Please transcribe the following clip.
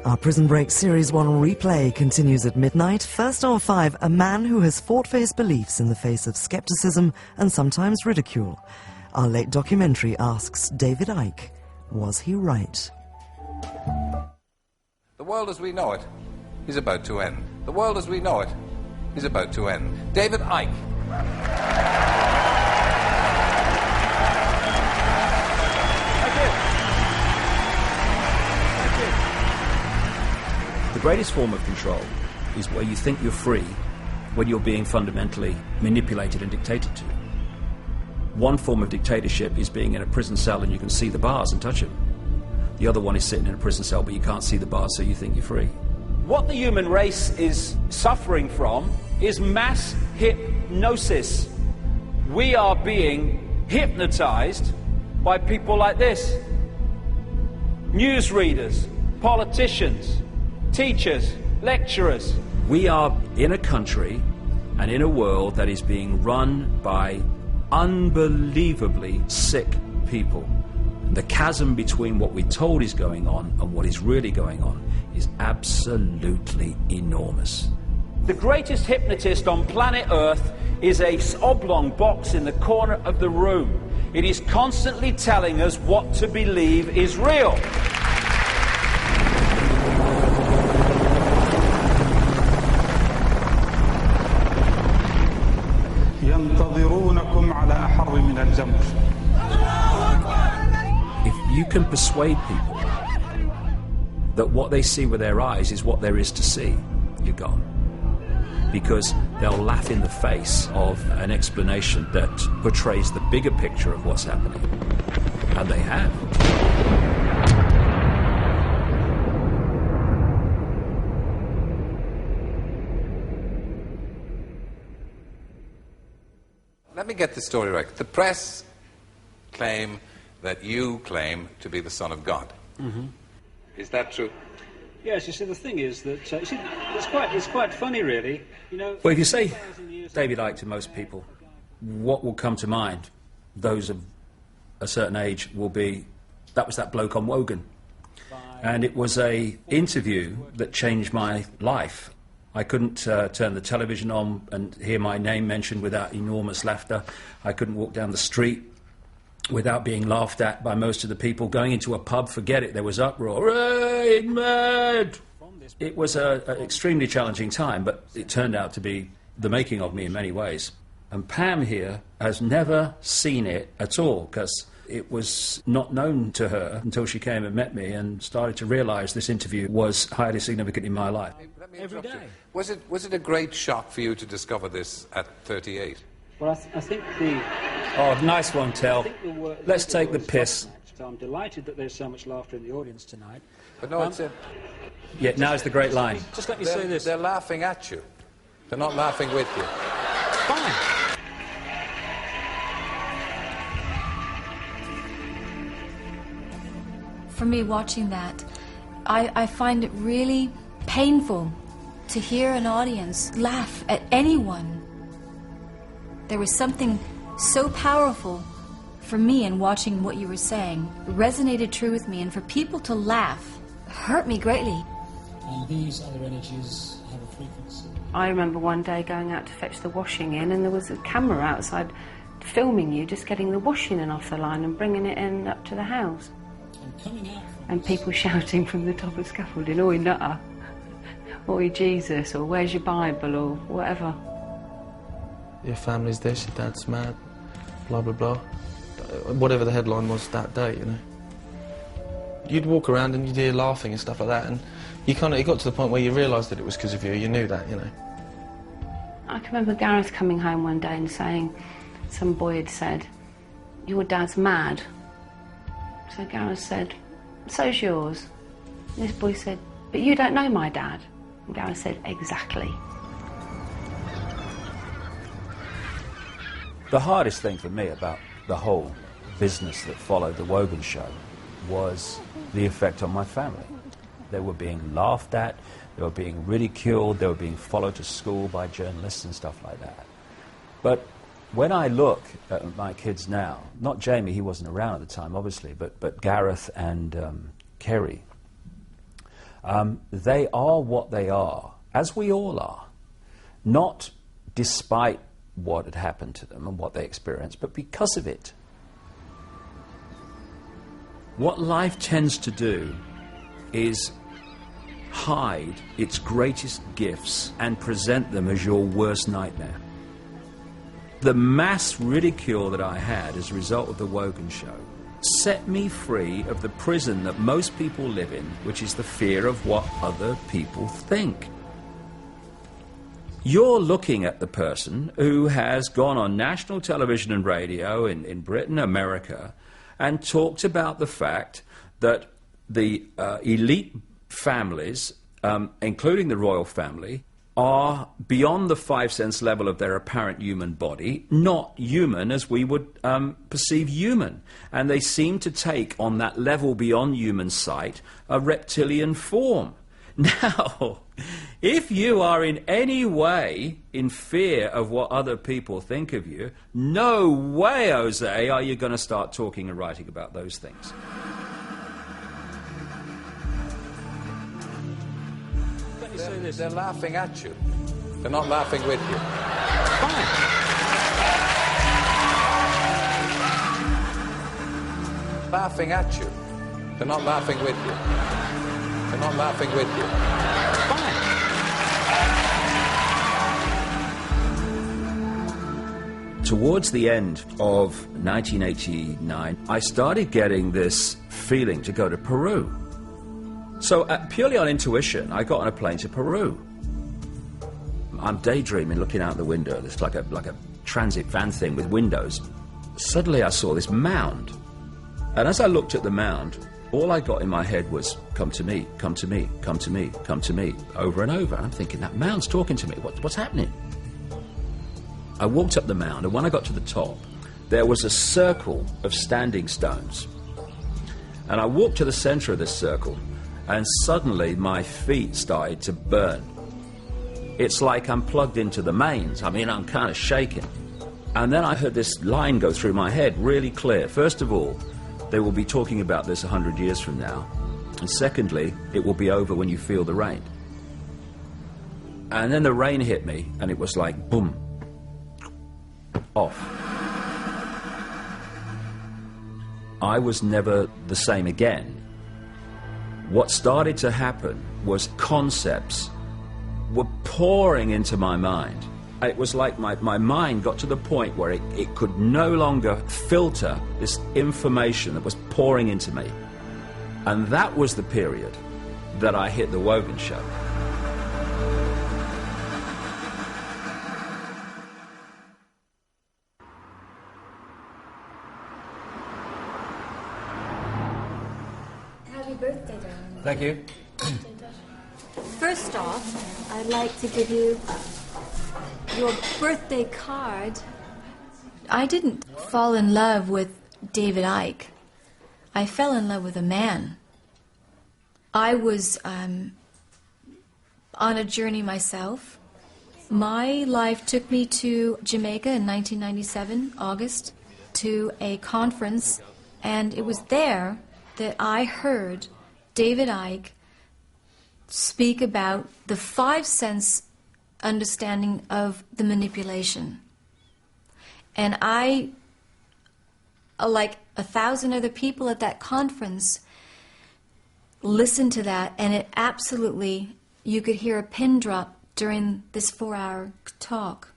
Our Prison Break Series 1 replay continues at midnight. First of 5, a man who has fought for his beliefs in the face of skepticism and sometimes ridicule. Our late documentary asks David Icke, was he right? The world as we know it is about to end. The world as we know it is about to end. David Icke. The greatest form of control is where you think you're free when you're being fundamentally manipulated and dictated to. One form of dictatorship is being in a prison cell and you can see the bars and touch them. The other one is sitting in a prison cell but you can't see the bars, so you think you're free. What the human race is suffering from is mass hypnosis. We are being hypnotized by people like this. Newsreaders, politicians, teachers, lecturers. We are in a country and in a world that is being run by unbelievably sick people. The chasm between what we're told is going on and what is really going on is absolutely enormous. The greatest hypnotist on planet Earth is a oblong box in the corner of the room. It is constantly telling us what to believe is real. If you can persuade people that what they see with their eyes is what there is to see, you're gone. Because they'll laugh in the face of an explanation that portrays the bigger picture of what's happening. And they have. Let me get this story right. The press claim that you claim to be the Son of God. Mm-hmm. Is that true? Yes, you see, the thing is that it's quite funny, really. You know. Well, if you say David Icke to most people, what will come to mind, those of a certain age, will be, that was that bloke on Wogan. And it was a interview that changed my life. I couldn't turn the television on and hear my name mentioned without enormous laughter. I couldn't walk down the street without being laughed at by most of the people. Going into a pub, forget it, there was uproar. Right, mad! It was an extremely challenging time, but it turned out to be the making of me in many ways. And Pam here has never seen it at all, because it was not known to her until she came and met me and started to realise this interview was highly significant in my life. Every day. Was it a great shock for you to discover this at 38? Well, I think the... Oh, nice one, Tel. Let's take the piss. I'm delighted that there's so much laughter in the audience tonight. But no, it's a... Yeah, now's the great line. Just let me say this. They're laughing at you. They're not laughing with you. Fine. For me, watching that, I find it really painful to hear an audience laugh at anyone. There was something so powerful for me in watching what you were saying. It resonated true with me, and for people to laugh hurt me greatly. And these other energies have a frequency. I remember one day going out to fetch the washing in, and there was a camera outside filming you just getting the washing in off the line and bringing it in up to the house. And coming out and people shouting from the top of the scaffolding, "Oi, nutter," "Oi, Jesus," or "Where's your Bible," or whatever. Your family's this, your dad's mad, blah, blah, blah. Whatever the headline was that day, you know. You'd walk around and you'd hear laughing and stuff like that, and it got to the point where you realised that it was because of you. You knew that, you know. I can remember Gareth coming home one day and saying, some boy had said, "Your dad's mad." So Gareth said, "So's yours." And this boy said, "But you don't know my dad." And Gareth said, "Exactly." The hardest thing for me about the whole business that followed the Wogan show was the effect on my family. They were being laughed at, they were being ridiculed, they were being followed to school by journalists and stuff like that. But when I look at my kids now, not Jamie, he wasn't around at the time, obviously, but Gareth and Kerry, They are what they are, as we all are, not despite what had happened to them and what they experienced, but because of it. What life tends to do is hide its greatest gifts and present them as your worst nightmare. The mass ridicule that I had as a result of the Wogan show set me free of the prison that most people live in, which is the fear of what other people think. You're looking at the person who has gone on national television and radio in Britain, America, and talked about the fact that the elite families, including the royal family, are beyond the 5 sense level of their apparent human body, not human as we would perceive human. And they seem to take on that level beyond human sight a reptilian form. Now, if you are in any way in fear of what other people think of you, no way, Jose, are you going to start talking and writing about those things. They're laughing at you. They're not laughing with you. Fine. Laughing at you. They're not laughing with you. They're not laughing with you. Fine. Towards the end of 1989, I started getting this feeling to go to Peru. So purely on intuition, I got on a plane to Peru. I'm daydreaming, looking out the window. It's like a transit van thing with windows. Suddenly I saw this mound. And as I looked at the mound, all I got in my head was, come to me, come to me, come to me, come to me, over and over. And I'm thinking, that mound's talking to me. What's happening? I walked up the mound, and when I got to the top, there was a circle of standing stones. And I walked to the center of this circle, and suddenly my feet started to burn. It's like I'm plugged into the mains. I mean, I'm kind of shaking. And then I heard this line go through my head really clear. First of all, they will be talking about this 100 years from now. And secondly, it will be over when you feel the rain. And then the rain hit me, and it was like, boom, off. I was never the same again. What started to happen was concepts were pouring into my mind. It was like my mind got to the point where it could no longer filter this information that was pouring into me. And that was the period that I hit the Wogan show. Happy birthday, darling. Thank you. First off, I'd like to give you your birthday card. I didn't fall in love with David Icke. I fell in love with a man. I was on a journey myself. My life took me to Jamaica in 1997, August, to a conference, and it was there that I heard David Icke speak about the 5 sense understanding of the manipulation. And I, like 1,000 other people at that conference, listened to that, and it absolutely, you could hear a pin drop during this 4-hour talk.